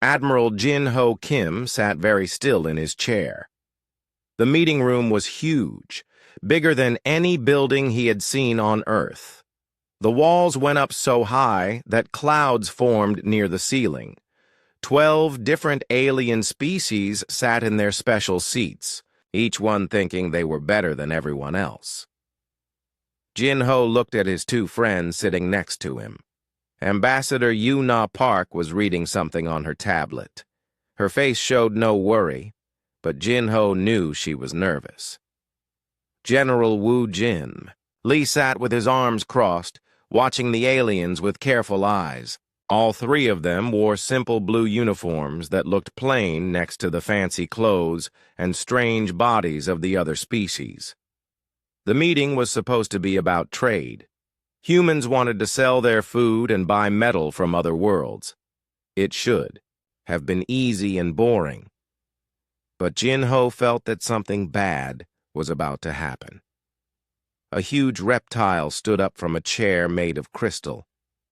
Admiral Jin Ho Kim sat very still in his chair. The meeting room was huge, bigger than any building he had seen on Earth. The walls went up so high that clouds formed near the ceiling. 12 different alien species sat in their special seats, each one thinking they were better than everyone else. Jin Ho looked at his two friends sitting next to him. Ambassador Yu-Na Park was reading something on her tablet. Her face showed no worry, but Jin Ho knew she was nervous. General Wu Jin. Li sat with his arms crossed, watching the aliens with careful eyes. All three of them wore simple blue uniforms that looked plain next to the fancy clothes and strange bodies of the other species. The meeting was supposed to be about trade. Humans wanted to sell their food and buy metal from other worlds. It should have been easy and boring. But Jin Ho felt that something bad was about to happen. A huge reptile stood up from a chair made of crystal.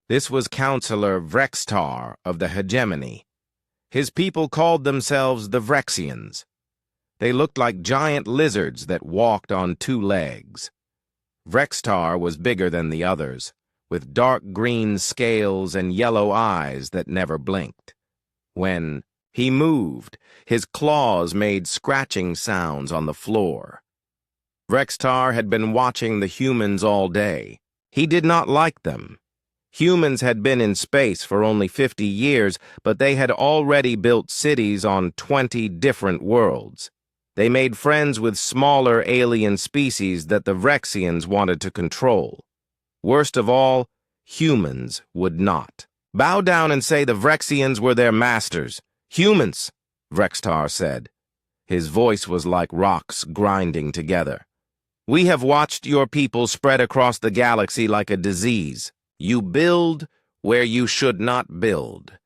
This was Counselor Vrextar of the Hegemony. His people called themselves the Vrexians. They looked like giant lizards that walked on two legs. Vrextar was bigger than the others, with dark green scales and yellow eyes that never blinked. When he moved, his claws made scratching sounds on the floor. Vrextar had been watching the humans all day. He did not like them. Humans had been in space for only 50 years, but they had already built cities on 20 different worlds. They made friends with smaller alien species that the Vrexians wanted to control. Worst of all, humans would not. Bow down and say the Vrexians were their masters. Humans, Vrextar said. His voice was like rocks grinding together. We have watched your people spread across the galaxy like a disease. You build where you should not build.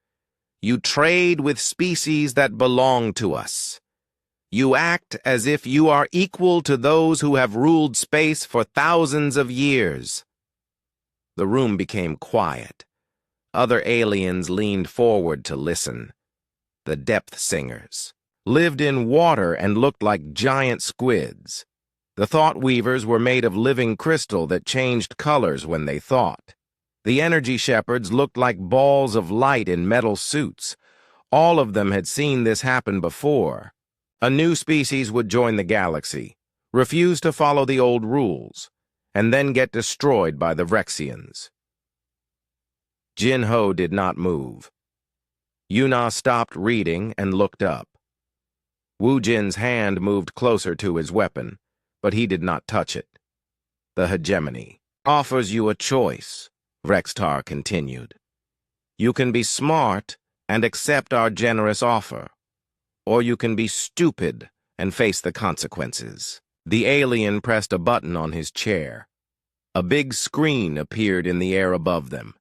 You trade with species that belong to us. You act as if you are equal to those who have ruled space for thousands of years. The room became quiet. Other aliens leaned forward to listen. The depth singers lived in water and looked like giant squids. The thought weavers were made of living crystal that changed colors when they thought. The energy shepherds looked like balls of light in metal suits. All of them had seen this happen before. A new species would join the galaxy, refuse to follow the old rules, and then get destroyed by the Vrexians. Jin Ho did not move. Yuna stopped reading and looked up. Wu Jin's hand moved closer to his weapon, but he did not touch it. The Hegemony offers you a choice, Vrextar continued. You can be smart and accept our generous offer, or you can be stupid and face the consequences. The alien pressed a button on his chair. A big screen appeared in the air above them.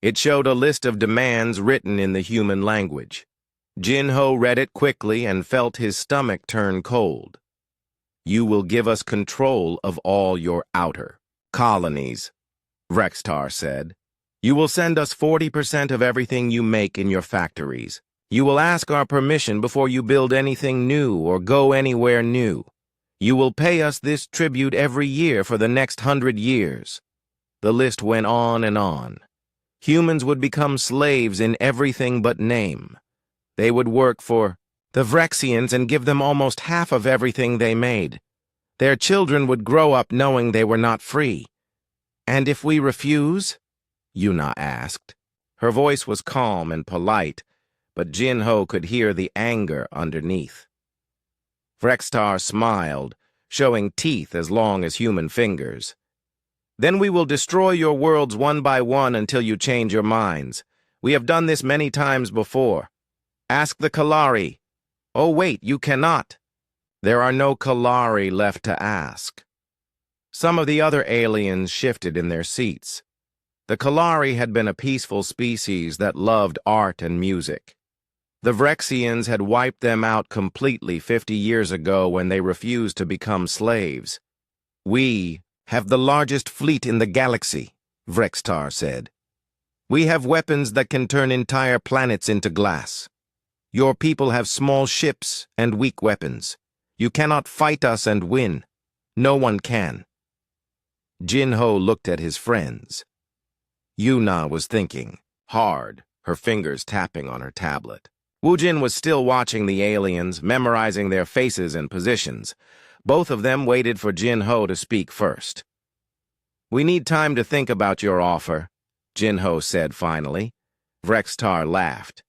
It showed a list of demands written in the human language. Jin Ho read it quickly and felt his stomach turn cold. You will give us control of all your outer colonies, Vrextar said. You will send us 40% of everything you make in your factories. You will ask our permission before you build anything new or go anywhere new. You will pay us this tribute every year for the next 100 years. The list went on and on. Humans would become slaves in everything but name. They would work for the Vrexians and give them almost half of everything they made. Their children would grow up knowing they were not free. And if we refuse? Yuna asked. Her voice was calm and polite, but Jin Ho could hear the anger underneath. Vrextar smiled, showing teeth as long as human fingers. Then we will destroy your worlds one by one until you change your minds. We have done this many times before. Ask the Kalari. Oh wait, you cannot. There are no Kalari left to ask. Some of the other aliens shifted in their seats. The Kalari had been a peaceful species that loved art and music. The Vrexians had wiped them out completely 50 years ago when they refused to become slaves. We have the largest fleet in the galaxy, Vrextar said. We have weapons that can turn entire planets into glass. Your people have small ships and weak weapons. You cannot fight us and win. No one can. Jin-Ho looked at his friends. Yuna was thinking, hard, her fingers tapping on her tablet. Woo-Jin was still watching the aliens, memorizing their faces and positions. Both of them waited for Jin-Ho to speak first. "We need time to think about your offer," Jin-Ho said finally. Vrextar laughed.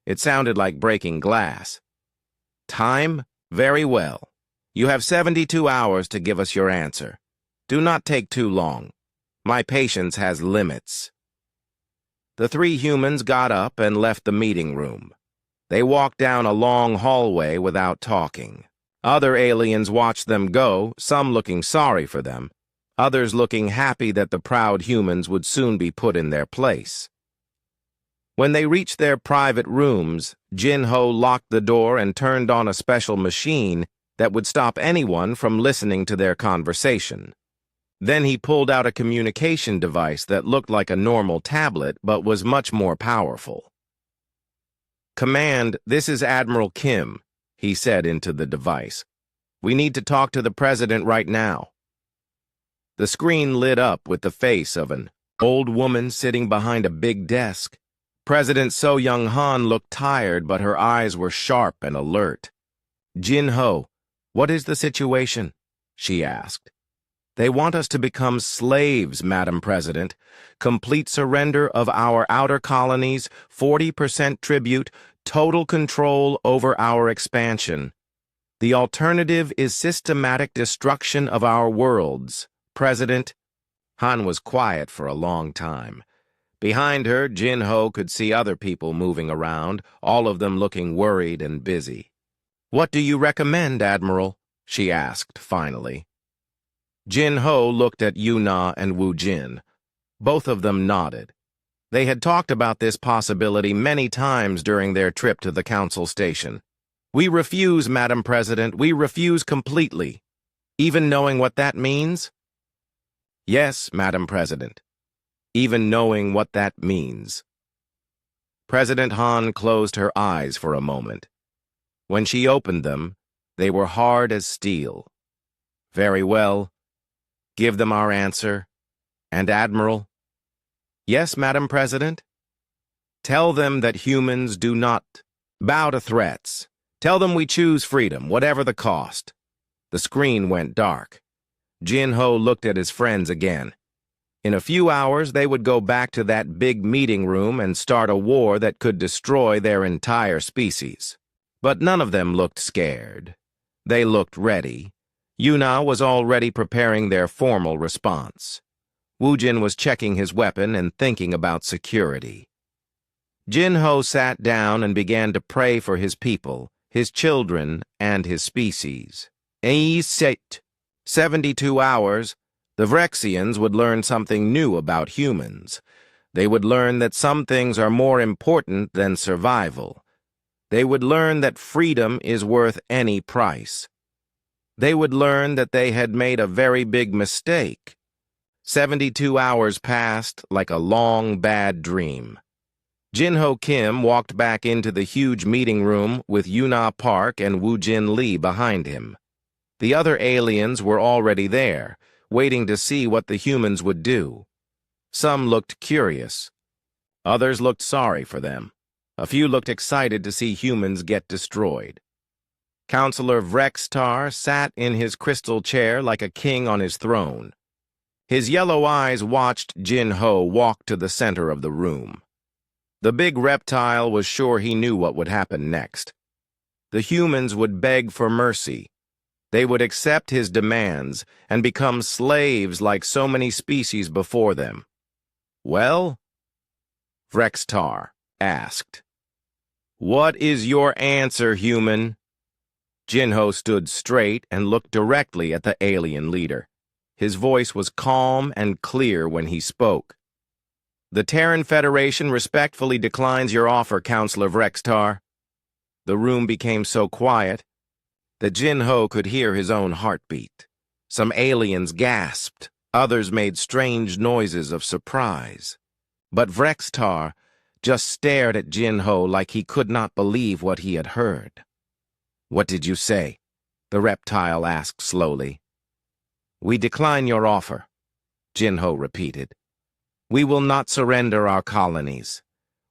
It sounded like breaking glass. "Time? Very well. You have 72 hours to give us your answer. Do not take too long. My patience has limits." The three humans got up and left the meeting room. They walked down a long hallway without talking. Other aliens watched them go, some looking sorry for them, others looking happy that the proud humans would soon be put in their place. When they reached their private rooms, Jin-Ho locked the door and turned on a special machine that would stop anyone from listening to their conversation. Then he pulled out a communication device that looked like a normal tablet but was much more powerful. "Command, this is Admiral Kim," he said into the device. "We need to talk to the president right now." The screen lit up with the face of an old woman sitting behind a big desk. President So Young-han looked tired, but her eyes were sharp and alert. "Jin-Ho, what is the situation?" she asked. "They want us to become slaves, Madam President. Complete surrender of our outer colonies, 40% tribute, total control over our expansion. The alternative is systematic destruction of our worlds, President." Han was quiet for a long time. Behind her, Jin-Ho could see other people moving around, all of them looking worried and busy. "What do you recommend, Admiral?" she asked finally. Jin-Ho looked at Yuna and Woo-Jin. Both of them nodded. They had talked about this possibility many times during their trip to the council station. "We refuse, Madam President. We refuse completely. Even knowing what that means?" "Yes, Madam President. Even knowing what that means." President Han closed her eyes for a moment. When she opened them, they were hard as steel. "Very well. Give them our answer. And Admiral?" "Yes, Madam President?" "Tell them that humans do not bow to threats. Tell them we choose freedom, whatever the cost." The screen went dark. Jin-Ho looked at his friends again. In a few hours, they would go back to that big meeting room and start a war that could destroy their entire species. But none of them looked scared. They looked ready. Yuna was already preparing their formal response. Woo-Jin was checking his weapon and thinking about security. Jin-Ho sat down and began to pray for his people, his children, and his species. 72 hours, the Vrexians would learn something new about humans. They would learn that some things are more important than survival. They would learn that freedom is worth any price. They would learn that they had made a very big mistake. 72 hours passed like a long, bad dream. Jin-Ho Kim walked back into the huge meeting room with Yuna Park and Woo-Jin Lee behind him. The other aliens were already there, waiting to see what the humans would do. Some looked curious. Others looked sorry for them. A few looked excited to see humans get destroyed. Counselor Vrextar sat in his crystal chair like a king on his throne. His yellow eyes watched Jin-Ho walk to the center of the room. The big reptile was sure he knew what would happen next. The humans would beg for mercy. They would accept his demands and become slaves like so many species before them. "Well?" Vrextar asked. "What is your answer, human?" Jin-Ho stood straight and looked directly at the alien leader. His voice was calm and clear when he spoke. "The Terran Federation respectfully declines your offer, Counselor Vrextar." The room became so quiet that Jin-Ho could hear his own heartbeat. Some aliens gasped, others made strange noises of surprise. But Vrextar just stared at Jin-Ho like he could not believe what he had heard. "What did you say?" the reptile asked slowly. "We decline your offer," Jin-Ho repeated. "We will not surrender our colonies.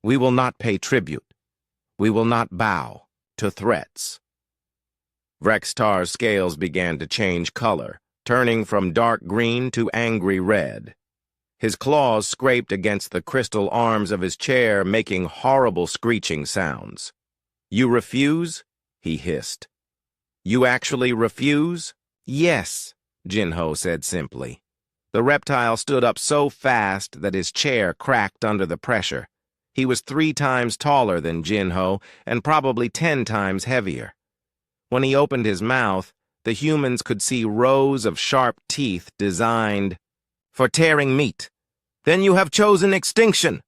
We will not pay tribute. We will not bow to threats." Vrextar's scales began to change color, turning from dark green to angry red. His claws scraped against the crystal arms of his chair, making horrible screeching sounds. "You refuse?" he hissed. "You actually refuse?" "Yes," Jin-Ho said simply. The reptile stood up so fast that his chair cracked under the pressure. He was 3 times taller than Jin-Ho and probably 10 times heavier. When he opened his mouth, the humans could see rows of sharp teeth designed for tearing meat. "Then you have chosen extinction,"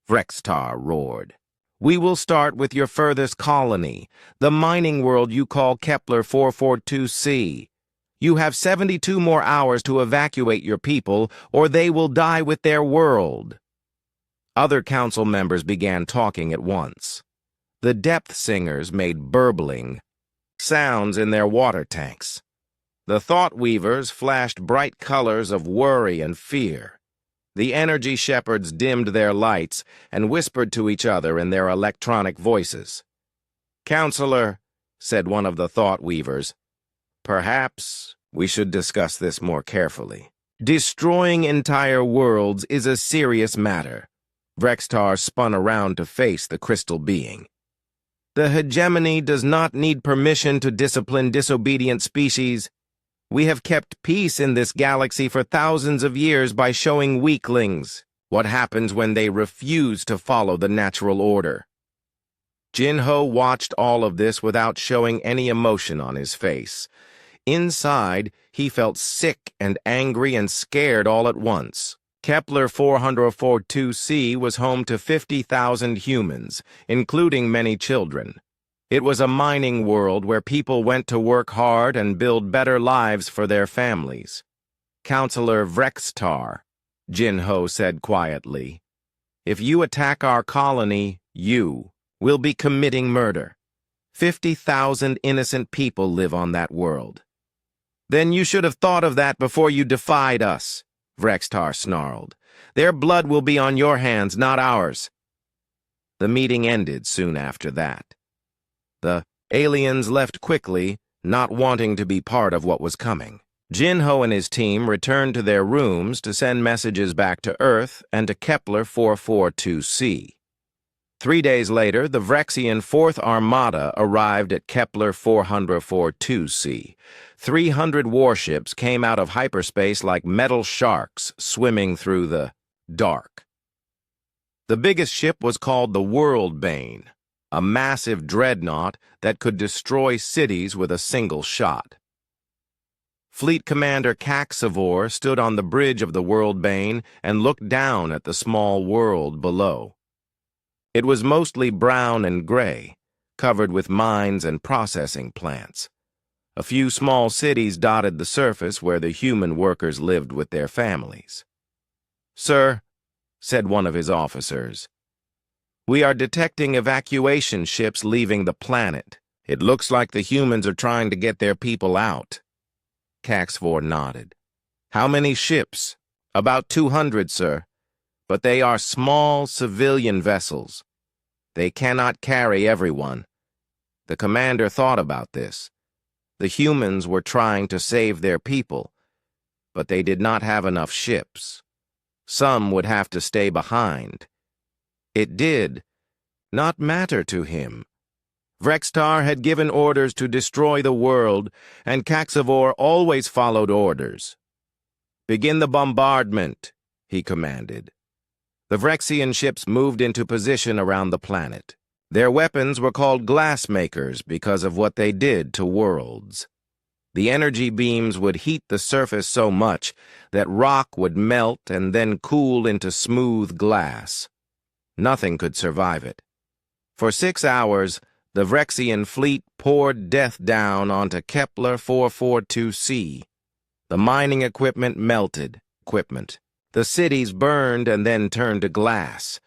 Vrextar roared. "We will start with your furthest colony, the mining world you call Kepler 442c. You have 72 more hours to evacuate your people, or they will die with their world." Other council members began talking at once. The depth singers made burbling sounds in their water tanks. The thought weavers flashed bright colors of worry and fear. The energy shepherds dimmed their lights and whispered to each other in their electronic voices. "Counselor," said one of the thought weavers, "perhaps we should discuss this more carefully. Destroying entire worlds is a serious matter." Vrextar spun around to face the crystal being. "The hegemony does not need permission to discipline disobedient species. We have kept peace in this galaxy for thousands of years by showing weaklings what happens when they refuse to follow the natural order." Jin-Ho watched all of this without showing any emotion on his face. Inside, he felt sick and angry and scared all at once. Kepler 442c was home to 50,000 humans, including many children. It was a mining world where people went to work hard and build better lives for their families. "Counselor Vrextar," Jin-Ho said quietly, "if you attack our colony, you will be committing murder. 50,000 innocent people live on that world." "Then you should have thought of that before you defied us," Vrextar snarled. "Their blood will be on your hands, not ours." The meeting ended soon after that. The aliens left quickly, not wanting to be part of what was coming. Jin-Ho and his team returned to their rooms to send messages back to Earth and to Kepler 442c. 3 days later, the Vrexian Fourth Armada arrived at Kepler 442c. 300 warships came out of hyperspace like metal sharks swimming through the dark. The biggest ship was called the World Bane, a massive dreadnought that could destroy cities with a single shot. Fleet Commander Caxivore stood on the bridge of the World Bane and looked down at the small world below. It was mostly brown and gray, covered with mines and processing plants. A few small cities dotted the surface where the human workers lived with their families. "Sir," said one of his officers, "we are detecting evacuation ships leaving the planet. It looks like the humans are trying to get their people out." Caxivore nodded. "How many ships?" "About 200, sir. But they are small civilian vessels. They cannot carry everyone." The commander thought about this. The humans were trying to save their people, but they did not have enough ships. Some would have to stay behind. It did not matter to him. Vrextar had given orders to destroy the world, and Caxivore always followed orders. "Begin the bombardment," he commanded. The Vrexian ships moved into position around the planet. Their weapons were called glassmakers because of what they did to worlds. The energy beams would heat the surface so much that rock would melt and then cool into smooth glass. Nothing could survive it. For 6 hours, the Vrexian fleet poured death down onto Kepler 442c. The mining equipment melted. The cities burned and then turned to glass.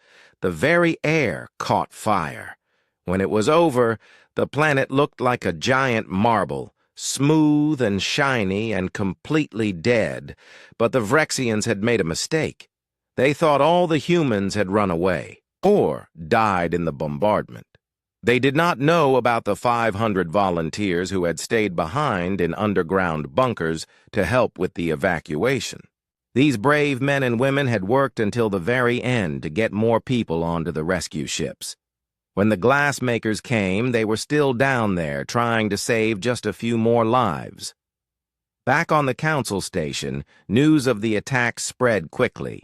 The very air caught fire. When it was over, the planet looked like a giant marble, smooth and shiny and completely dead. But the Vrexians had made a mistake. They thought all the humans had run away, or died in the bombardment. They did not know about the 500 volunteers who had stayed behind in underground bunkers to help with the evacuation. These brave men and women had worked until the very end to get more people onto the rescue ships. When the glassmakers came, they were still down there trying to save just a few more lives. Back on the council station, news of the attack spread quickly.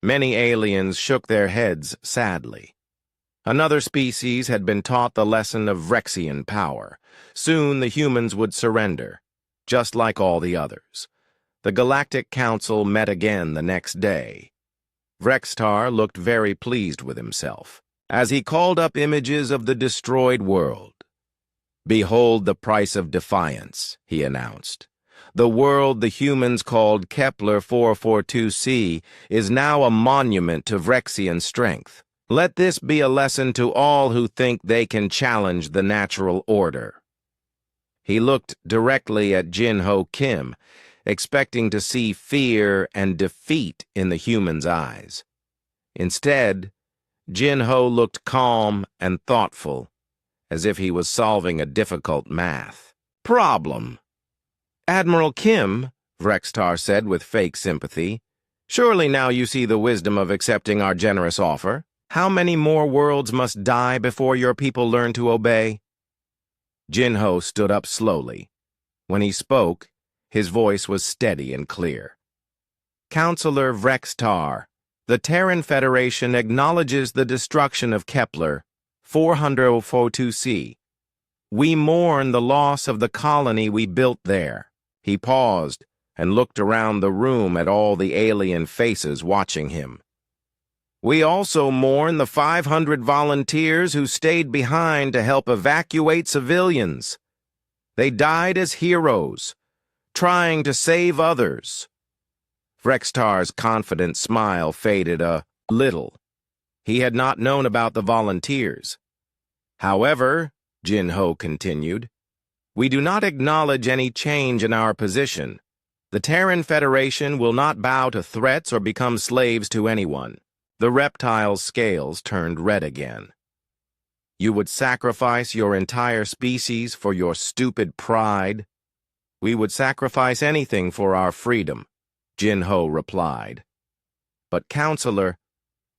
Many aliens shook their heads sadly. Another species had been taught the lesson of Vrexian power. Soon the humans would surrender, just like all the others. The Galactic Council met again the next day. Vrextar looked very pleased with himself, as he called up images of the destroyed world. "Behold the price of defiance," he announced. "The world the humans called Kepler 442c is now a monument to Vrexian strength. Let this be a lesson to all who think they can challenge the natural order." He looked directly at Jin-Ho Kim, expecting to see fear and defeat in the human's eyes. Instead, Jin-Ho looked calm and thoughtful, as if he was solving a difficult math problem. "Admiral Kim," Vrextar said with fake sympathy, "surely now you see the wisdom of accepting our generous offer. How many more worlds must die before your people learn to obey?" Jin-Ho stood up slowly. When he spoke, his voice was steady and clear. "Counselor Vrextar, the Terran Federation acknowledges the destruction of Kepler 442c. We mourn the loss of the colony we built there." He paused and looked around the room at all the alien faces watching him. "We also mourn the 500 volunteers who stayed behind to help evacuate civilians. They died as heroes, trying to save others." Vrextar's confident smile faded a little. He had not known about the volunteers. "However," Jin-Ho continued, "we do not acknowledge any change in our position. The Terran Federation will not bow to threats or become slaves to anyone." The reptile's scales turned red again. "You would sacrifice your entire species for your stupid pride?" "We would sacrifice anything for our freedom," Jin-Ho replied. "But, Counselor,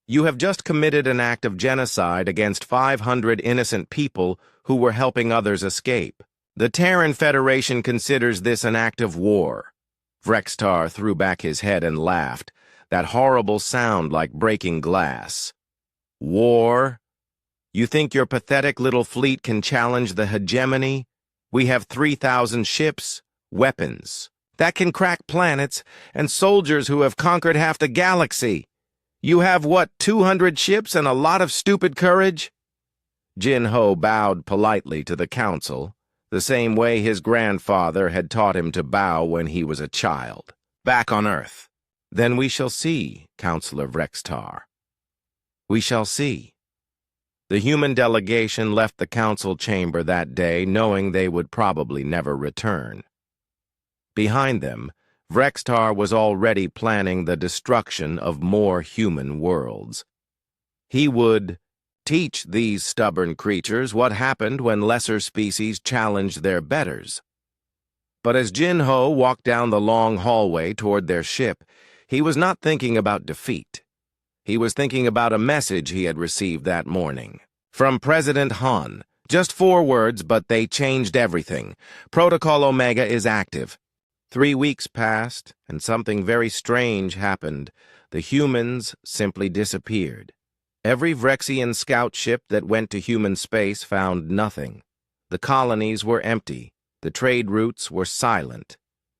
you have just committed an act of genocide against 500 innocent people who were helping others escape. The Terran Federation considers this an act of war." Vrextar threw back his head and laughed, that horrible sound like breaking glass. "War? You think your pathetic little fleet can challenge the hegemony? We have 3,000 ships, weapons that can crack planets, and soldiers who have conquered half the galaxy. You have, what, 200 ships and a lot of stupid courage?" Jin-Ho bowed politely to the council, the same way his grandfather had taught him to bow when he was a child. "Back on Earth." "Then we shall see, Counselor Vrextar. We shall see." The human delegation left the council chamber that day knowing they would probably never return. Behind them, Vrextar was already planning the destruction of more human worlds. He would teach these stubborn creatures what happened when lesser species challenged their betters. But as Jin-Ho walked down the long hallway toward their ship, he was not thinking about defeat. He was thinking about a message he had received that morning. From President Han. Just 4 words, but they changed everything. Protocol Omega is active. 3 weeks passed, and something very strange happened. The humans simply disappeared. Every Vrexian scout ship that went to human space found nothing. The colonies were empty. The trade routes were silent.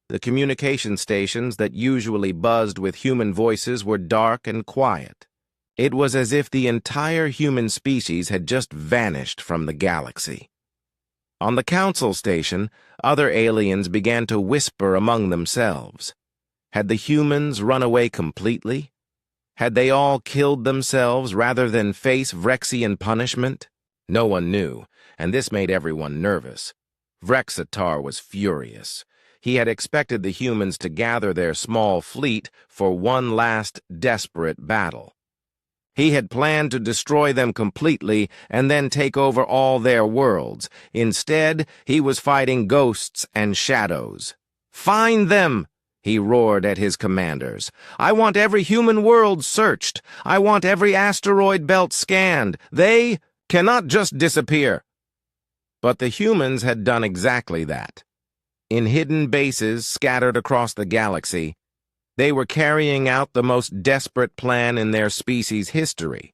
The communication stations that usually buzzed with human voices were dark and quiet. It was as if the entire human species had just vanished from the galaxy. On the council station, other aliens began to whisper among themselves. Had the humans run away completely? Had they all killed themselves rather than face Vrexian punishment? No one knew, and this made everyone nervous. Vrexitar was furious. He had expected the humans to gather their small fleet for one last desperate battle. He had planned to destroy them completely and then take over all their worlds. Instead, he was fighting ghosts and shadows. "Find them!" he roared at his commanders. "I want every human world searched. I want every asteroid belt scanned. They cannot just disappear." But the humans had done exactly that. In hidden bases scattered across the galaxy, they were carrying out the most desperate plan in their species' history.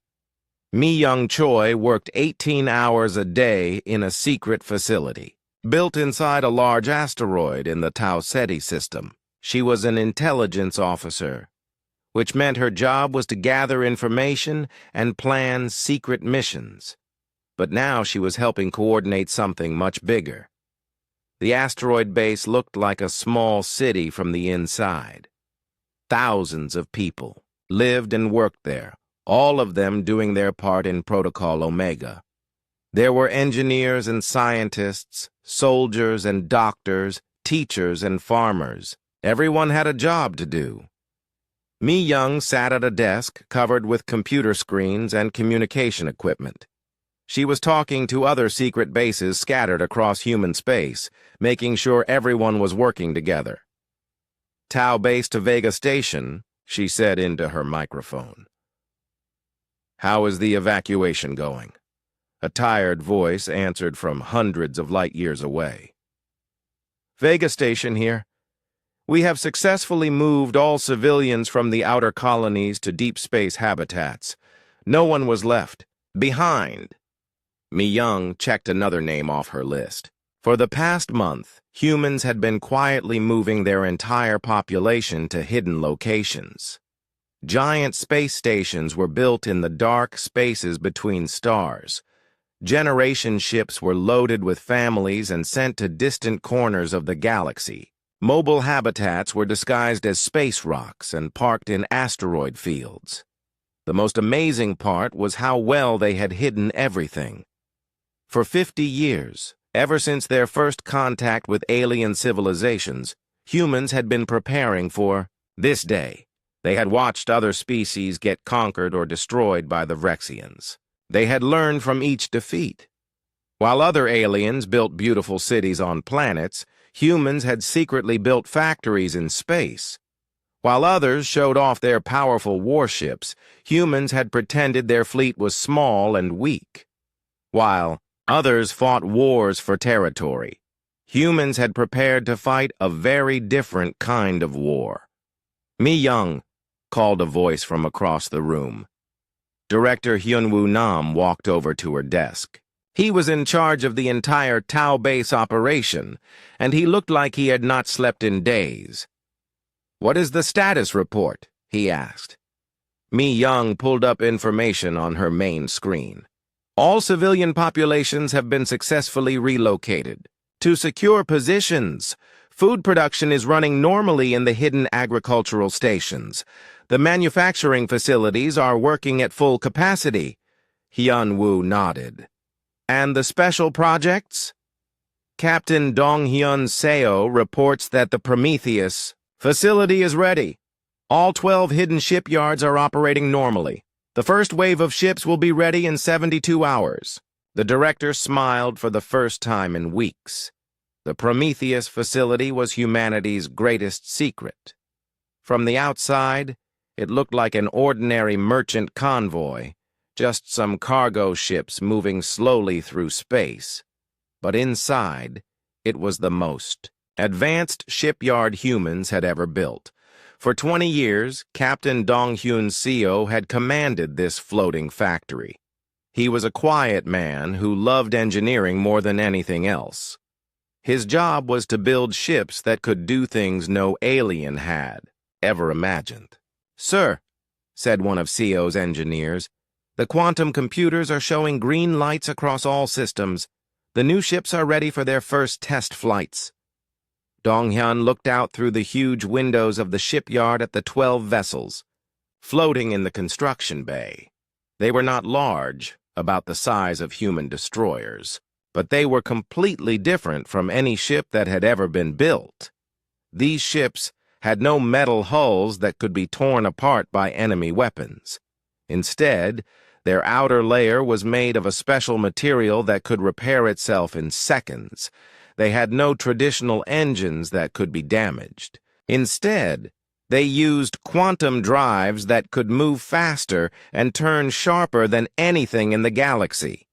Mi-young Choi worked 18 hours a day in a secret facility, built inside a large asteroid in the Tau Ceti system. She was an intelligence officer, which meant her job was to gather information and plan secret missions. But now she was helping coordinate something much bigger. The asteroid base looked like a small city from the inside. Thousands of people lived and worked there, all of them doing their part in Protocol Omega. There were engineers and scientists, soldiers and doctors, teachers and farmers. Everyone had a job to do. Mi-young sat at a desk covered with computer screens and communication equipment. She was talking to other secret bases scattered across human space, making sure everyone was working together. "Tau base to Vega Station," she said into her microphone. "How is the evacuation going?" A tired voice answered from hundreds of light years away. "Vega Station here. We have successfully moved all civilians from the outer colonies to deep space habitats. No one was left behind." Mi-young checked another name off her list. For the past month, humans had been quietly moving their entire population to hidden locations. Giant space stations were built in the dark spaces between stars. Generation ships were loaded with families and sent to distant corners of the galaxy. Mobile habitats were disguised as space rocks and parked in asteroid fields. The most amazing part was how well they had hidden everything. For 50 years, ever since their first contact with alien civilizations, humans had been preparing for this day. They had watched other species get conquered or destroyed by the Vrexians. They had learned from each defeat. While other aliens built beautiful cities on planets, humans had secretly built factories in space. While others showed off their powerful warships, humans had pretended their fleet was small and weak. While others fought wars for territory, humans had prepared to fight a very different kind of war. "Mi-young," called a voice from across the room. Director Hyunwoo Nam walked over to her desk. He was in charge of the entire Tau base operation, and he looked like he had not slept in days. "What is the status report?" he asked. Mi-young pulled up information on her main screen. "All civilian populations have been successfully relocated. To secure positions, food production is running normally in the hidden agricultural stations. The manufacturing facilities are working at full capacity." Hyunwoo nodded. "And the special projects?" Captain Dong-hyun Seo reports that the Prometheus facility is ready. All 12 hidden shipyards are operating normally. The first wave of ships will be ready in 72 hours. The director smiled for the first time in weeks. The Prometheus facility was humanity's greatest secret. From the outside, it looked like an ordinary merchant convoy, just some cargo ships moving slowly through space. But inside, it was the most advanced shipyard humans had ever built. For 20 years, Captain Dong-hyun Seo had commanded this floating factory. He was a quiet man who loved engineering more than anything else. His job was to build ships that could do things no alien had ever imagined. "Sir," said one of Seo's engineers, "the quantum computers are showing green lights across all systems. The new ships are ready for their first test flights." Dong-hyun looked out through the huge windows of the shipyard at the 12 vessels. floating in the construction bay. They were not large, about the size of human destroyers, but they were completely different from any ship that had ever been built. These ships had no metal hulls that could be torn apart by enemy weapons. Instead, their outer layer was made of a special material that could repair itself in seconds. They had no traditional engines that could be damaged. Instead, they used quantum drives that could move faster and turn sharper than anything in the galaxy.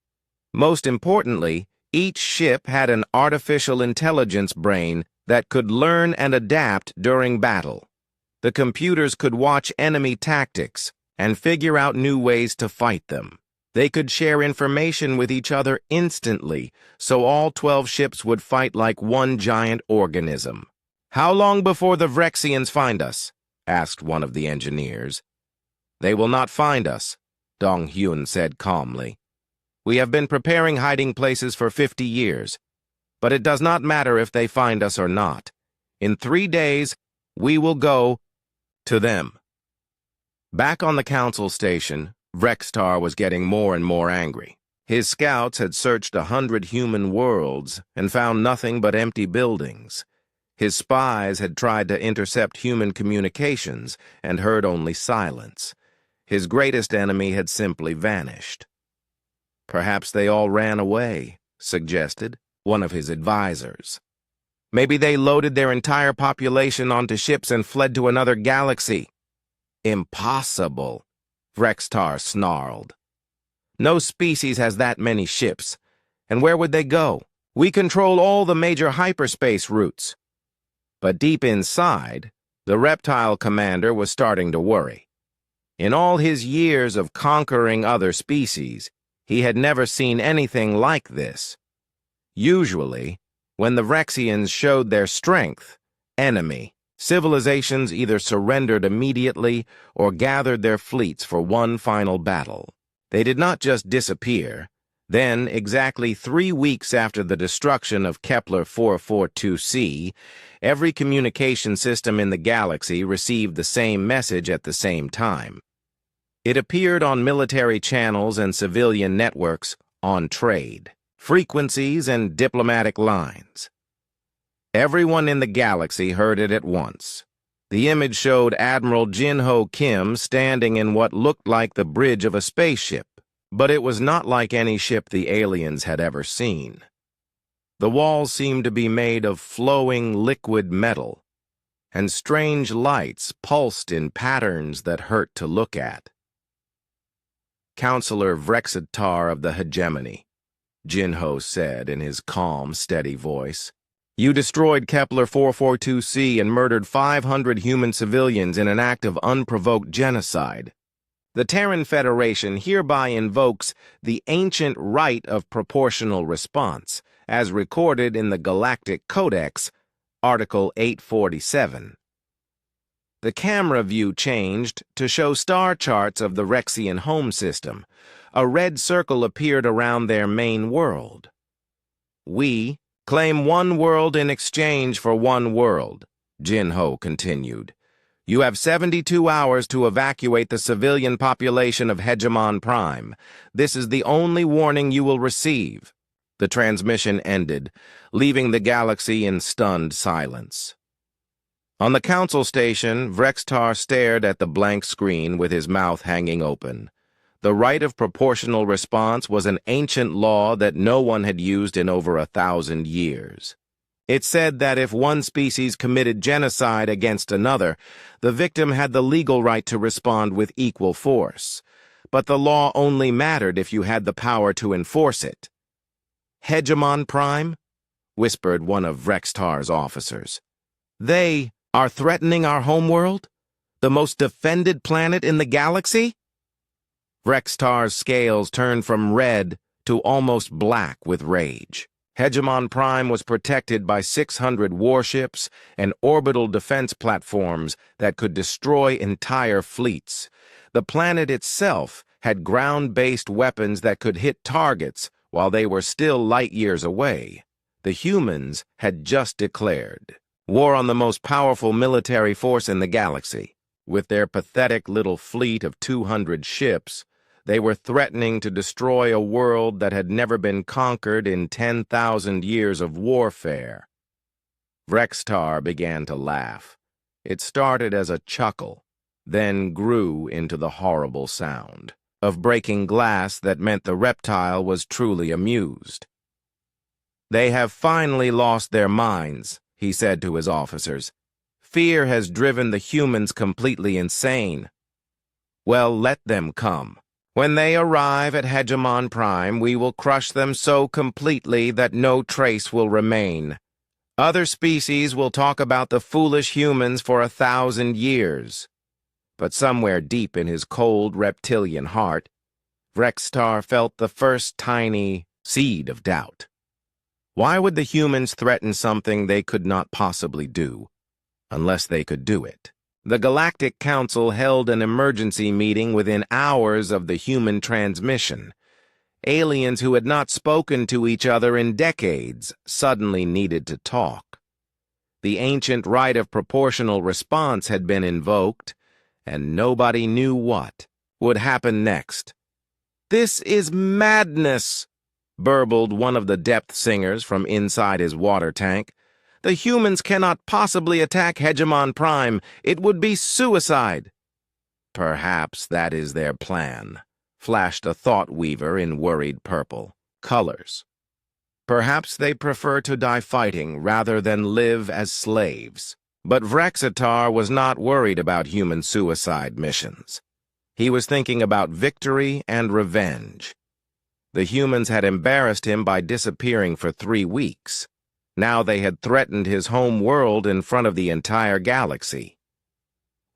Most importantly, each ship had an artificial intelligence brain that could learn and adapt during battle. The computers could watch enemy tactics and figure out new ways to fight them. They could share information with each other instantly, so all 12 ships would fight like one giant organism. "How long before the Vrexians find us?" asked one of the engineers. "They will not find us," Dong Hyun said calmly. "We have been preparing hiding places for 50 years. But it does not matter if they find us or not. In 3 days, we will go to them." Back on the council station, Vrextar was getting more and more angry. His scouts had searched 100 human worlds and found nothing but empty buildings. His spies had tried to intercept human communications and heard only silence. His greatest enemy had simply vanished. "Perhaps they all ran away," suggested one of his advisors. "Maybe they loaded their entire population onto ships and fled to another galaxy." "Impossible," Vrextar snarled. "No species has that many ships. And where would they go? We control all the major hyperspace routes." But deep inside, the reptile commander was starting to worry. In all his years of conquering other species, he had never seen anything like this. Usually, when the Vrexians showed their strength, civilizations either surrendered immediately or gathered their fleets for one final battle. They did not just disappear. Then, exactly 3 weeks after the destruction of Kepler 442c, every communication system in the galaxy received the same message at the same time. It appeared on military channels and civilian networks on trade, frequencies, and diplomatic lines. Everyone in the galaxy heard it at once. The image showed Admiral Jin-Ho Kim standing in what looked like the bridge of a spaceship, but it was not like any ship the aliens had ever seen. The walls seemed to be made of flowing liquid metal, and strange lights pulsed in patterns that hurt to look at. "Counselor Vrexitar of the Hegemony," Jin-Ho said in his calm, steady voice. "You destroyed Kepler 442c and murdered 500 human civilians in an act of unprovoked genocide. The Terran Federation hereby invokes the ancient right of proportional response, as recorded in the Galactic Codex, Article 847. The camera view changed to show star charts of the Rexian home system. A red circle appeared around their main world. "We claim one world in exchange for one world," Jin-Ho continued. "You have 72 hours to evacuate the civilian population of Hegemon Prime. This is the only warning you will receive." The transmission ended, leaving the galaxy in stunned silence. On the council station, Vrextar stared at the blank screen with his mouth hanging open. The right of proportional response was an ancient law that no one had used in over 1,000 years. It said that if one species committed genocide against another, the victim had the legal right to respond with equal force. But the law only mattered if you had the power to enforce it. "Hegemon Prime?" whispered one of Vrextar's officers. "They are threatening our homeworld? The most defended planet in the galaxy?" Vrextar's scales turned from red to almost black with rage. Hegemon Prime was protected by 600 warships and orbital defense platforms that could destroy entire fleets. The planet itself had ground-based weapons that could hit targets while they were still light years away. The humans had just declared war on the most powerful military force in the galaxy. With their pathetic little fleet of 200 ships, they were threatening to destroy a world that had never been conquered in 10,000 years of warfare. Vrextar began to laugh. It started as a chuckle, then grew into the horrible sound of breaking glass that meant the reptile was truly amused. "They have finally lost their minds," he said to his officers. "Fear has driven the humans completely insane. Well, let them come. When they arrive at Hegemon Prime, we will crush them so completely that no trace will remain. Other species will talk about the foolish humans for 1,000 years. But somewhere deep in his cold reptilian heart, Vrextar felt the first tiny seed of doubt. Why would the humans threaten something they could not possibly do, unless they could do it? The Galactic Council held an emergency meeting within hours of the human transmission. Aliens who had not spoken to each other in decades suddenly needed to talk. The ancient right of proportional response had been invoked, and nobody knew what would happen next. "This is madness," burbled one of the depth singers from inside his water tank. "The humans cannot possibly attack Hegemon Prime. It would be suicide." "Perhaps that is their plan," flashed a thought weaver in worried purple colors. "Perhaps they prefer to die fighting rather than live as slaves." But Vrexatar was not worried about human suicide missions. He was thinking about victory and revenge. The humans had embarrassed him by disappearing for 3 weeks. Now they had threatened his home world in front of the entire galaxy.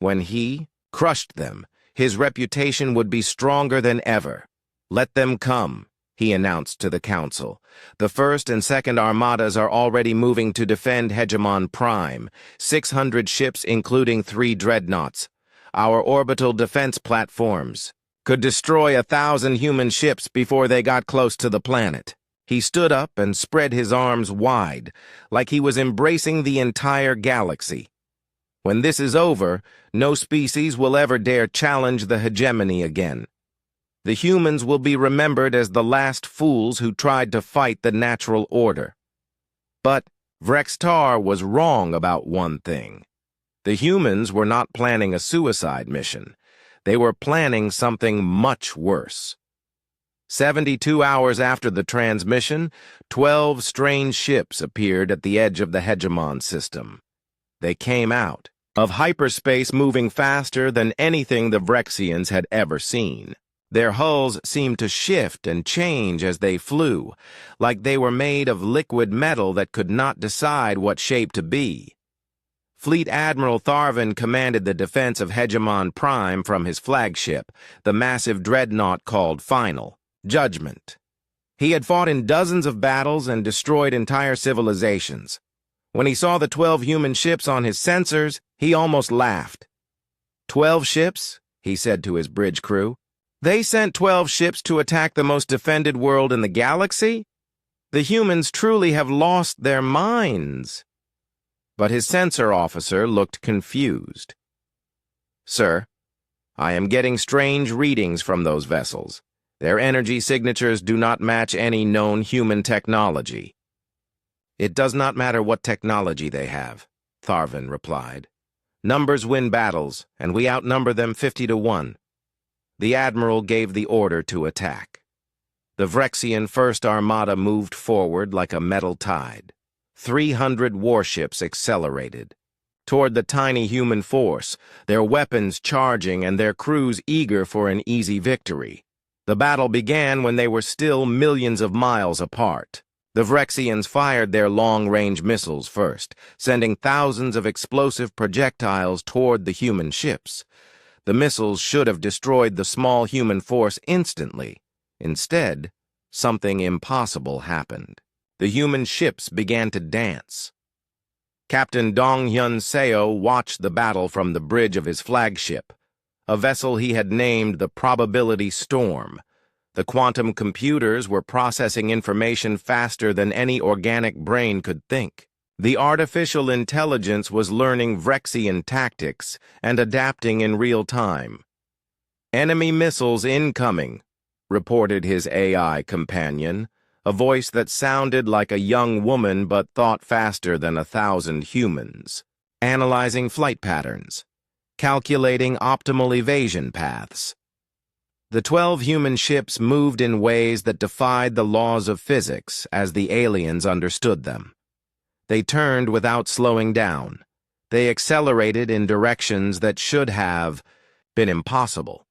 When he crushed them, his reputation would be stronger than ever. "Let them come," he announced to the Council. "The first and second armadas are already moving to defend Hegemon Prime, 600 ships including 3 dreadnoughts. Our orbital defense platforms could destroy 1,000 human ships before they got close to the planet." He stood up and spread his arms wide, like he was embracing the entire galaxy. "When this is over, no species will ever dare challenge the hegemony again. The humans will be remembered as the last fools who tried to fight the natural order." But Vrextar was wrong about one thing. The humans were not planning a suicide mission. They were planning something much worse. 72 hours after the transmission, 12 strange ships appeared at the edge of the Hegemon system. They came out of hyperspace moving faster than anything the Vrexians had ever seen. Their hulls seemed to shift and change as they flew, like they were made of liquid metal that could not decide what shape to be. Fleet Admiral Tharvin commanded the defense of Hegemon Prime from his flagship, the massive dreadnought called Final Judgment. He had fought in dozens of battles and destroyed entire civilizations. When he saw the 12 human ships on his sensors, he almost laughed. "12 ships?" he said to his bridge crew. "They sent 12 ships to attack the most defended world in the galaxy? The humans truly have lost their minds." But his sensor officer looked confused. "Sir, I am getting strange readings from those vessels. Their energy signatures do not match any known human technology." "It does not matter what technology they have," Tharvin replied. "Numbers win battles, and we outnumber them 50 to 1. The Admiral gave the order to attack. The Vrexian First Armada moved forward like a metal tide. 300 warships accelerated toward the tiny human force, their weapons charging and their crews eager for an easy victory. The battle began when they were still millions of miles apart. The Vrexians fired their long-range missiles first, sending thousands of explosive projectiles toward the human ships. The missiles should have destroyed the small human force instantly. Instead, something impossible happened. The human ships began to dance. Captain Dong-hyun Seo watched the battle from the bridge of his flagship, a vessel he had named the Probability Storm. The quantum computers were processing information faster than any organic brain could think. The artificial intelligence was learning Vrexian tactics and adapting in real time. "Enemy missiles incoming," reported his AI companion, a voice that sounded like a young woman but thought faster than 1,000 humans. Analyzing flight patterns, calculating optimal evasion paths. The 12 human ships moved in ways that defied the laws of physics as the aliens understood them. They turned without slowing down. They accelerated in directions that should have been impossible.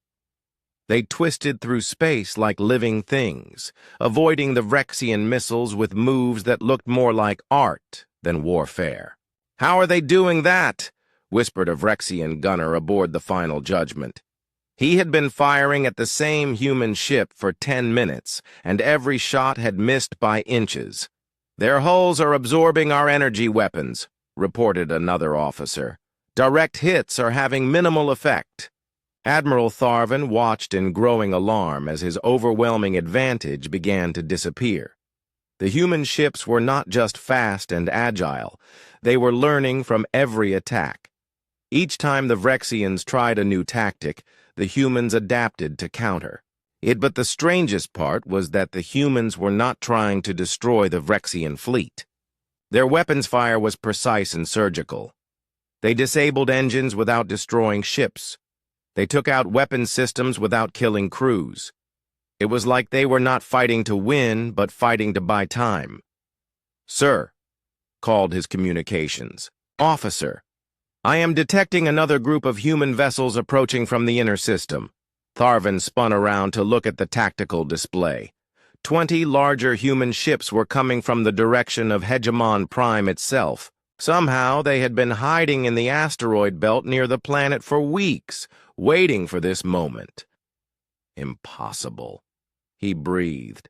They twisted through space like living things, avoiding the Vrexian missiles with moves that looked more like art than warfare. "How are they doing that?" whispered a Vrexian gunner aboard the Final Judgment. He had been firing at the same human ship for 10 minutes, and every shot had missed by inches. "Their hulls are absorbing our energy weapons," reported another officer. "Direct hits are having minimal effect." Admiral Tharvin watched in growing alarm as his overwhelming advantage began to disappear. The human ships were not just fast and agile, they were learning from every attack. Each time the Vrexians tried a new tactic, the humans adapted to counter. But the strangest part was that the humans were not trying to destroy the Vrexian fleet. Their weapons fire was precise and surgical. They disabled engines without destroying ships. They took out weapon systems without killing crews. It was like they were not fighting to win, but fighting to buy time. "Sir," called his communications. "Officer, I am detecting another group of human vessels approaching from the inner system." Tharvin spun around to look at the tactical display. 20 larger human ships were coming from the direction of Hegemon Prime itself. Somehow they had been hiding in the asteroid belt near the planet for weeks, waiting for this moment. "Impossible," he breathed.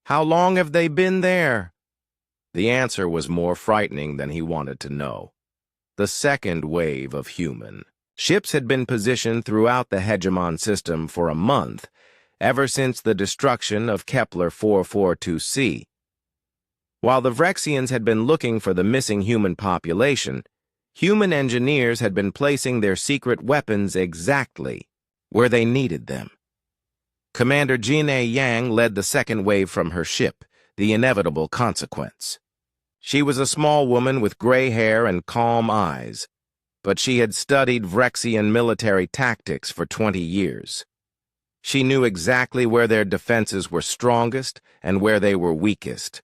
"How long have they been there?" The answer was more frightening than he wanted to know. The second wave of human ships had been positioned throughout the Hegemon system for a month, ever since the destruction of Kepler 442c. While the Vrexians had been looking for the missing human population, human engineers had been placing their secret weapons exactly where they needed them. Commander Jin-A Yang led the second wave from her ship, the inevitable consequence. She was a small woman with gray hair and calm eyes, but she had studied Vrexian military tactics for 20 years. She knew exactly where their defenses were strongest and where they were weakest.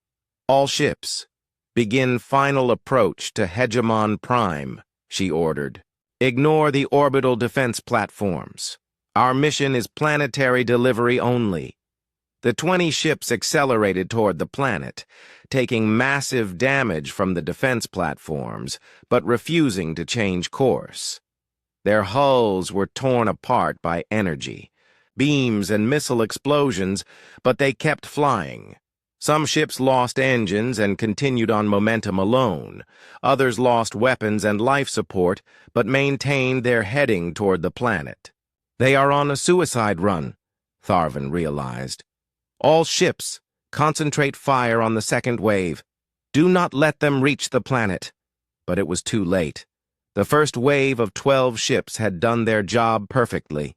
"All ships, begin final approach to Hegemon Prime," she ordered. "Ignore the orbital defense platforms. Our mission is planetary delivery only." The 20 ships accelerated toward the planet, taking massive damage from the defense platforms, but refusing to change course. Their hulls were torn apart by energy, beams and missile explosions, but they kept flying. Some ships lost engines and continued on momentum alone. Others lost weapons and life support, but maintained their heading toward the planet. "They are on a suicide run," Tharvin realized. "All ships, concentrate fire on the second wave. Do not let them reach the planet." But it was too late. The first wave of 12 ships had done their job perfectly.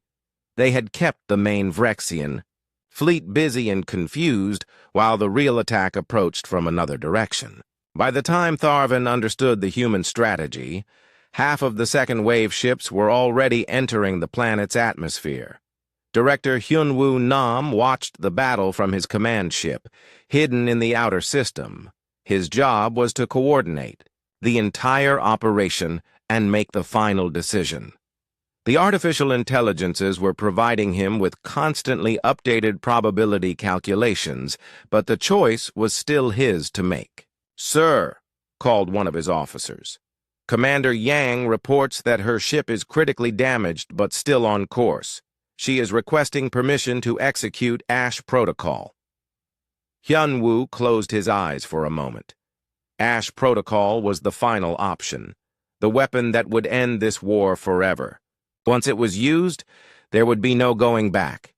They had kept the main Vrexian fleet busy and confused while the real attack approached from another direction. By the time Tharvin understood the human strategy, half of the second wave ships were already entering the planet's atmosphere. Director Hyunwoo Nam watched the battle from his command ship, hidden in the outer system. His job was to coordinate the entire operation and make the final decision. The artificial intelligences were providing him with constantly updated probability calculations, but the choice was still his to make. "Sir," called one of his officers, "Commander Yang reports that her ship is critically damaged but still on course. She is requesting permission to execute Ash Protocol." Hyunwoo closed his eyes for a moment. Ash Protocol was the final option, the weapon that would end this war forever. Once it was used, there would be no going back.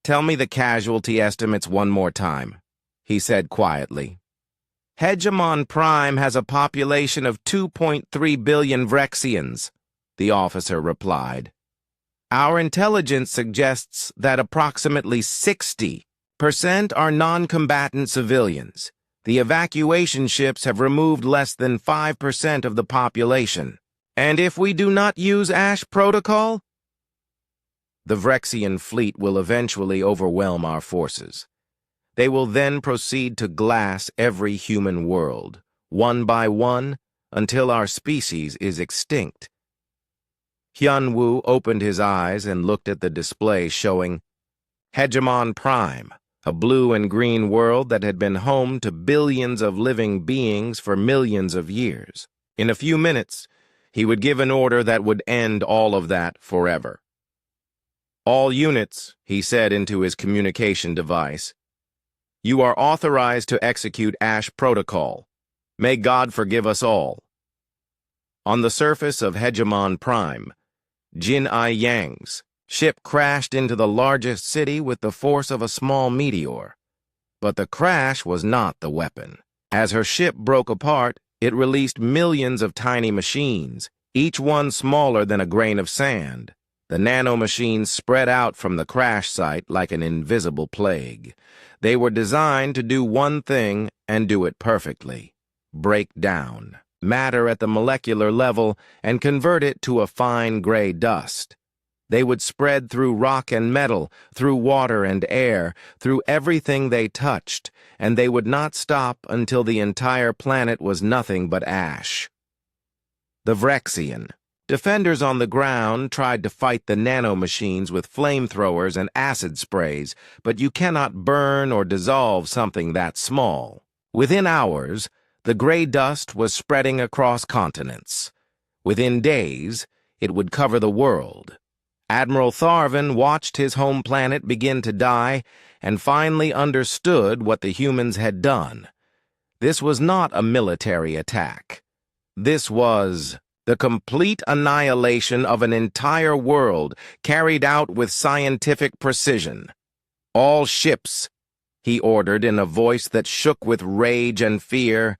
"Tell me the casualty estimates one more time," he said quietly. Hegemon Prime has a population of 2.3 billion Vrexians, the officer replied. Our intelligence suggests that approximately 60% are non-combatant civilians. The evacuation ships have removed less than 5% of the population. And if we do not use Ash Protocol, the Vrexian fleet will eventually overwhelm our forces. They will then proceed to glass every human world, one by one, until our species is extinct. Hyun-woo opened his eyes and looked at the display showing Hegemon Prime, a blue and green world that had been home to billions of living beings for millions of years. In a few minutes, he would give an order that would end all of that forever. All units, he said into his communication device, you are authorized to execute Ash Protocol. May God forgive us all. On the surface of Hegemon Prime, Jin Ai-Yang's ship crashed into the largest city with the force of a small meteor. But the crash was not the weapon. As her ship broke apart, it released millions of tiny machines, each one smaller than a grain of sand. The nanomachines spread out from the crash site like an invisible plague. They were designed to do one thing and do it perfectly: break down matter at the molecular level and convert it to a fine gray dust. They would spread through rock and metal, through water and air, through everything they touched, and they would not stop until the entire planet was nothing but ash. The Vrexian. Defenders on the ground tried to fight the nanomachines with flamethrowers and acid sprays, but you cannot burn or dissolve something that small. Within hours, the gray dust was spreading across continents. Within days, it would cover the world. Admiral Tharvin watched his home planet begin to die and finally understood what the humans had done. This was not a military attack. This was the complete annihilation of an entire world carried out with scientific precision. All ships, he ordered in a voice that shook with rage and fear,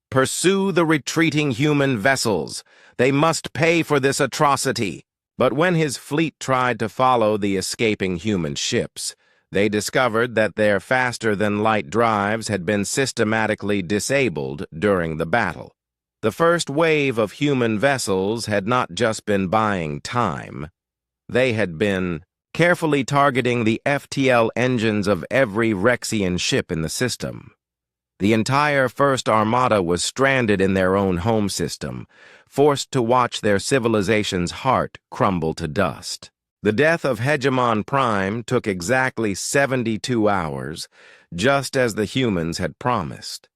pursue the retreating human vessels. They must pay for this atrocity. But when his fleet tried to follow the escaping human ships, they discovered that their faster-than-light drives had been systematically disabled during the battle. The first wave of human vessels had not just been buying time. They had been carefully targeting the FTL engines of every Vrexian ship in the system. The entire First Armada was stranded in their own home system, forced to watch their civilization's heart crumble to dust. The death of Hegemon Prime took exactly 72 hours, just as the humans had promised.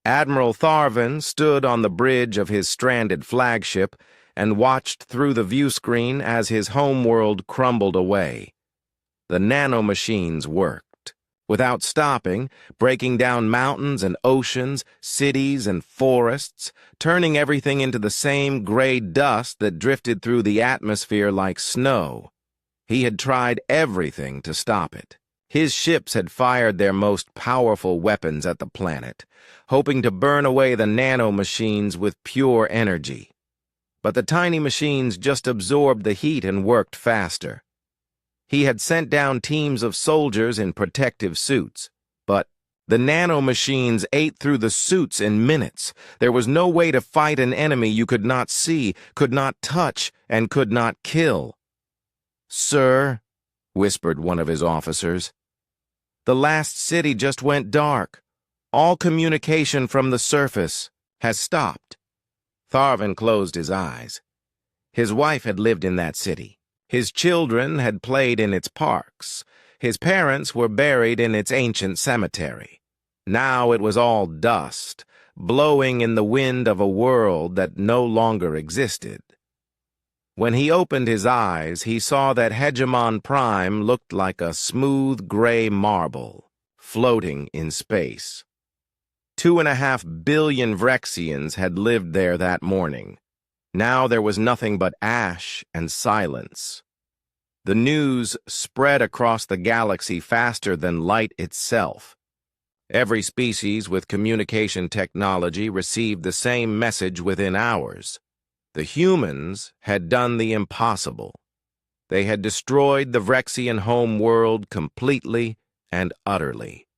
Admiral Tharvin stood on the bridge of his stranded flagship and watched through the viewscreen as his homeworld crumbled away. The nanomachines worked. Without stopping, breaking down mountains and oceans, cities and forests, turning everything into the same gray dust that drifted through the atmosphere like snow. He had tried everything to stop it. His ships had fired their most powerful weapons at the planet, hoping to burn away the nanomachines with pure energy. But the tiny machines just absorbed the heat and worked faster. He had sent down teams of soldiers in protective suits, but the nanomachines ate through the suits in minutes. There was no way to fight an enemy you could not see, could not touch, and could not kill. "Sir," whispered one of his officers, "the last city just went dark. All communication from the surface has stopped." Tharvin closed his eyes. His wife had lived in that city. His children had played in its parks. His parents were buried in its ancient cemetery. Now it was all dust, blowing in the wind of a world that no longer existed. When he opened his eyes, he saw that Hegemon Prime looked like a smooth gray marble, floating in space. 2.5 billion Vrexians had lived there that morning. Now there was nothing but ash and silence. The news spread across the galaxy faster than light itself. Every species with communication technology received the same message within hours. The humans had done the impossible. They had destroyed the Vrexian home world completely and utterly.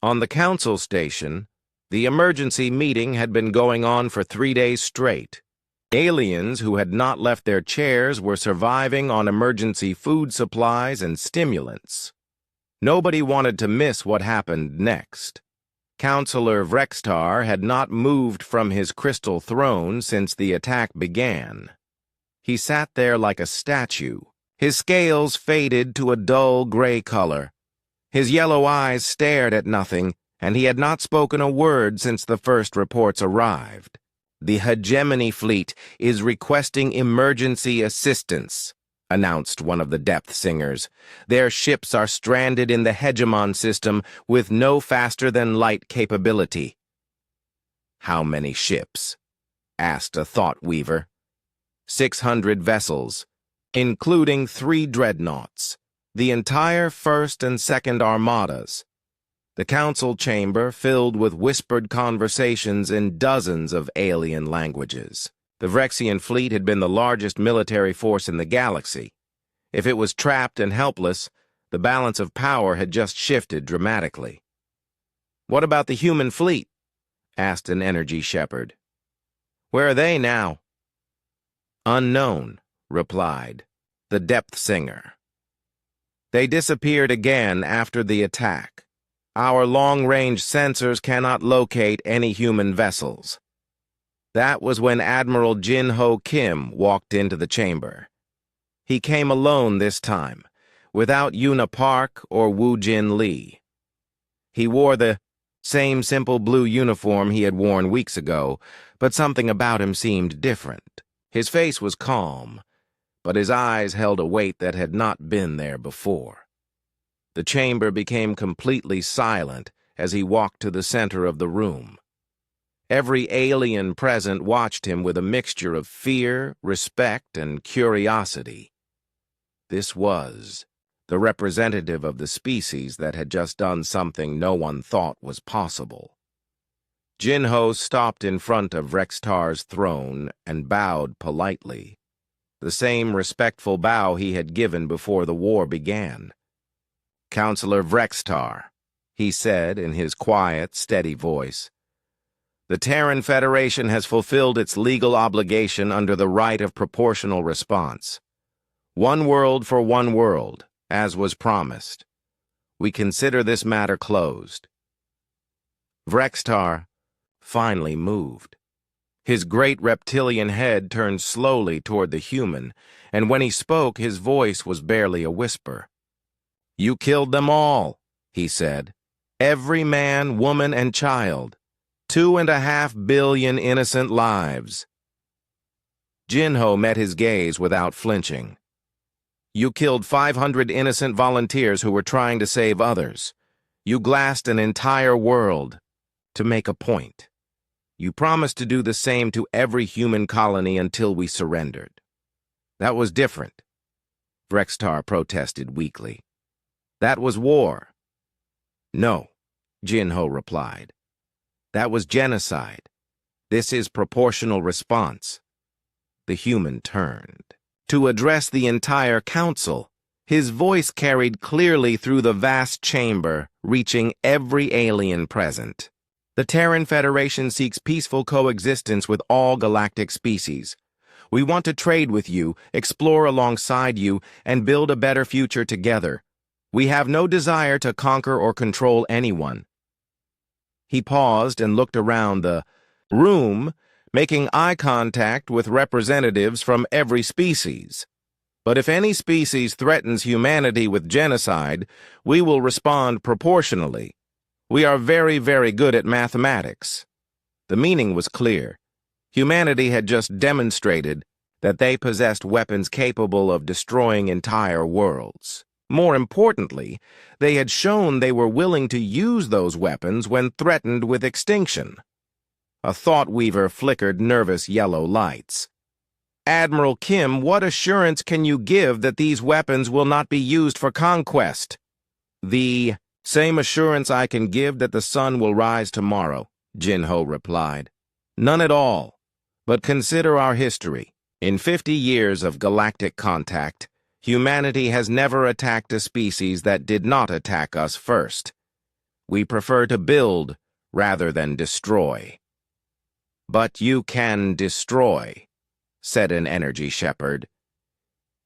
On the council station, the emergency meeting had been going on for 3 days straight. Aliens who had not left their chairs were surviving on emergency food supplies and stimulants. Nobody wanted to miss what happened next. Counselor Vrextar had not moved from his crystal throne since the attack began. He sat there like a statue. His scales faded to a dull gray color. His yellow eyes stared at nothing, and he had not spoken a word since the first reports arrived. "The Hegemony Fleet is requesting emergency assistance," announced one of the depth singers. "Their ships are stranded in the Hegemon system with no faster-than-light capability." "How many ships?" asked a thought weaver. 600 vessels, including 3 dreadnoughts, the entire first and second armadas. The council chamber filled with whispered conversations in dozens of alien languages. The Vrexian fleet had been the largest military force in the galaxy. If it was trapped and helpless, the balance of power had just shifted dramatically. "What about the human fleet?" asked an energy shepherd. "Where are they now?" "Unknown," replied the depth singer. "They disappeared again after the attack. Our long-range sensors cannot locate any human vessels." That was when Admiral Jin-Ho Kim walked into the chamber. He came alone this time, without Yuna Park or Woo Jin Lee. He wore the same simple blue uniform he had worn weeks ago, but something about him seemed different. His face was calm, but his eyes held a weight that had not been there before. The chamber became completely silent as he walked to the center of the room. Every alien present watched him with a mixture of fear, respect, and curiosity. This was the representative of the species that had just done something no one thought was possible. Jin-Ho stopped in front of Vrextar's throne and bowed politely, the same respectful bow he had given before the war began. "Counselor Vrextar," he said in his quiet, steady voice, "the Terran Federation has fulfilled its legal obligation under the right of proportional response. One world for one world, as was promised. We consider this matter closed." Vrextar finally moved. His great reptilian head turned slowly toward the human, and when he spoke, his voice was barely a whisper. "You killed them all," he said. "Every man, woman, and child. 2.5 billion innocent lives." Jin-Ho met his gaze without flinching. "You killed 500 innocent volunteers who were trying to save others. You glassed an entire world to make a point. You promised to do the same to every human colony until we surrendered." "That was different," Vrextar protested weakly. "That was war." "No," Jin-Ho replied. "That was genocide. This is proportional response." The human turned to address the entire council. His voice carried clearly through the vast chamber, reaching every alien present. "The Terran Federation seeks peaceful coexistence with all galactic species. We want to trade with you, explore alongside you, and build a better future together. We have no desire to conquer or control anyone." He paused and looked around the room, making eye contact with representatives from every species. "But if any species threatens humanity with genocide, we will respond proportionally. We are very, very good at mathematics." The meaning was clear. Humanity had just demonstrated that they possessed weapons capable of destroying entire worlds. More importantly, they had shown they were willing to use those weapons when threatened with extinction. A thought weaver flickered nervous yellow lights. "Admiral Kim, what assurance can you give that these weapons will not be used for conquest?" The Same assurance I can give that the sun will rise tomorrow, Jinho replied. None at all. But consider our history. In 50 years of galactic contact, humanity has never attacked a species that did not attack us first. We prefer to build rather than destroy. But you can destroy, said an energy shepherd.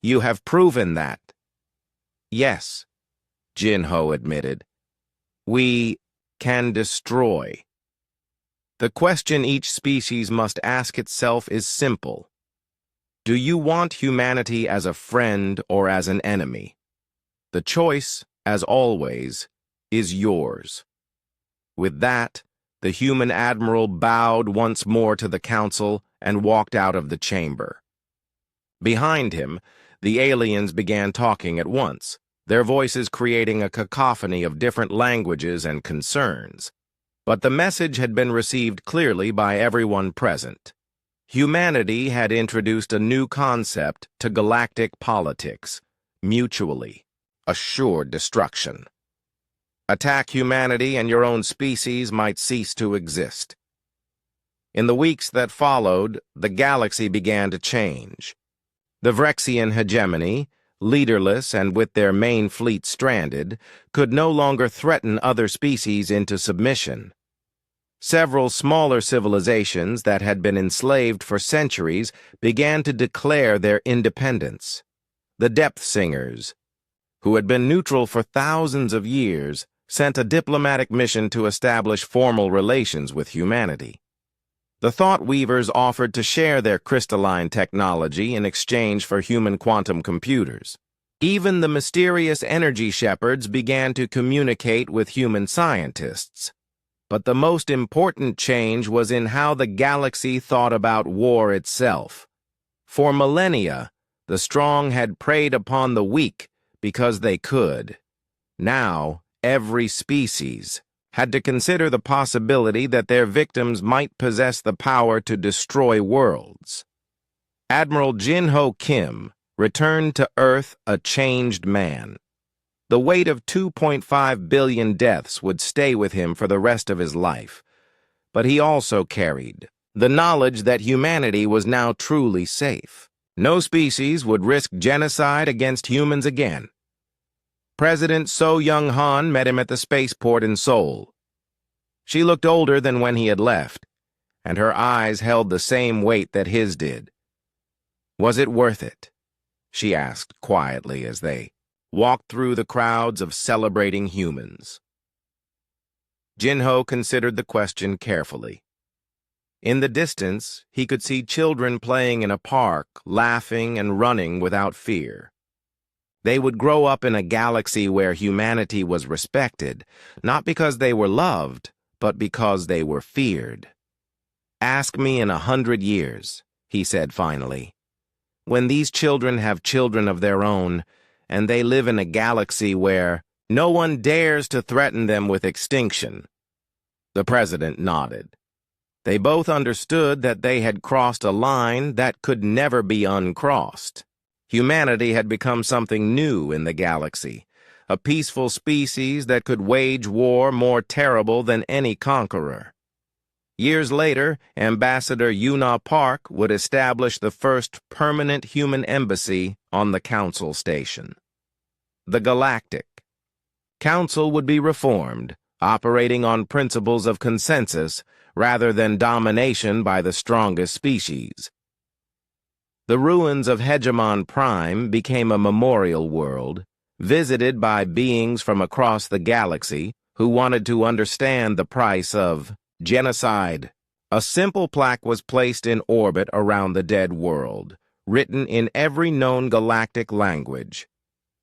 You have proven that. Yes, Jinho admitted. We can destroy. The question each species must ask itself is simple. Do you want humanity as a friend or as an enemy? The choice, as always, is yours. With that, the human admiral bowed once more to the council and walked out of the chamber. Behind him, the aliens began talking at once, their voices creating a cacophony of different languages and concerns. But the message had been received clearly by everyone present. Humanity had introduced a new concept to galactic politics, mutually assured destruction. Attack humanity and your own species might cease to exist. In the weeks that followed, the galaxy began to change. The Vrexian hegemony, leaderless and with their main fleet stranded, could no longer threaten other species into submission. Several smaller civilizations that had been enslaved for centuries began to declare their independence. The Depth Singers, who had been neutral for thousands of years, sent a diplomatic mission to establish formal relations with humanity. The Thought Weavers offered to share their crystalline technology in exchange for human quantum computers. Even the mysterious energy shepherds began to communicate with human scientists. But the most important change was in how the galaxy thought about war itself. For millennia, the strong had preyed upon the weak because they could. Now, every species had to consider the possibility that their victims might possess the power to destroy worlds. Admiral Jinho Kim returned to Earth a changed man. The weight of 2.5 billion deaths would stay with him for the rest of his life, but he also carried the knowledge that humanity was now truly safe. No species would risk genocide against humans again. President So Young-han met him at the spaceport in Seoul. She looked older than when he had left, and her eyes held the same weight that his did. Was it worth it? She asked quietly as they walked through the crowds of celebrating humans. Jinho considered the question carefully. In the distance, he could see children playing in a park, laughing and running without fear. They would grow up in a galaxy where humanity was respected, not because they were loved, but because they were feared. Ask me in 100 years, he said finally. When these children have children of their own, and they live in a galaxy where no one dares to threaten them with extinction. The president nodded. They both understood that they had crossed a line that could never be uncrossed. Humanity had become something new in the galaxy, a peaceful species that could wage war more terrible than any conqueror. Years later, Ambassador Yuna Park would establish the first permanent human embassy on the Council Station. The Galactic Council would be reformed, operating on principles of consensus rather than domination by the strongest species. The ruins of Hegemon Prime became a memorial world, visited by beings from across the galaxy who wanted to understand the price of genocide. A simple plaque was placed in orbit around the dead world, written in every known galactic language.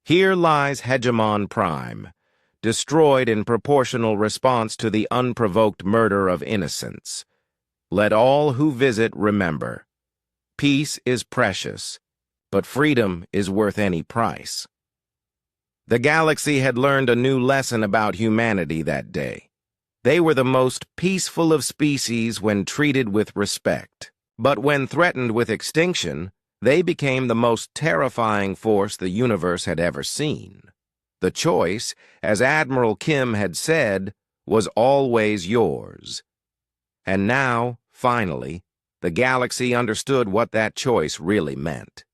Here lies Hegemon Prime, destroyed in proportional response to the unprovoked murder of innocents. Let all who visit remember. Peace is precious, but freedom is worth any price. The galaxy had learned a new lesson about humanity that day. They were the most peaceful of species when treated with respect. But when threatened with extinction, they became the most terrifying force the universe had ever seen. The choice, as Admiral Kim had said, was always yours. And now, finally, the galaxy understood what that choice really meant.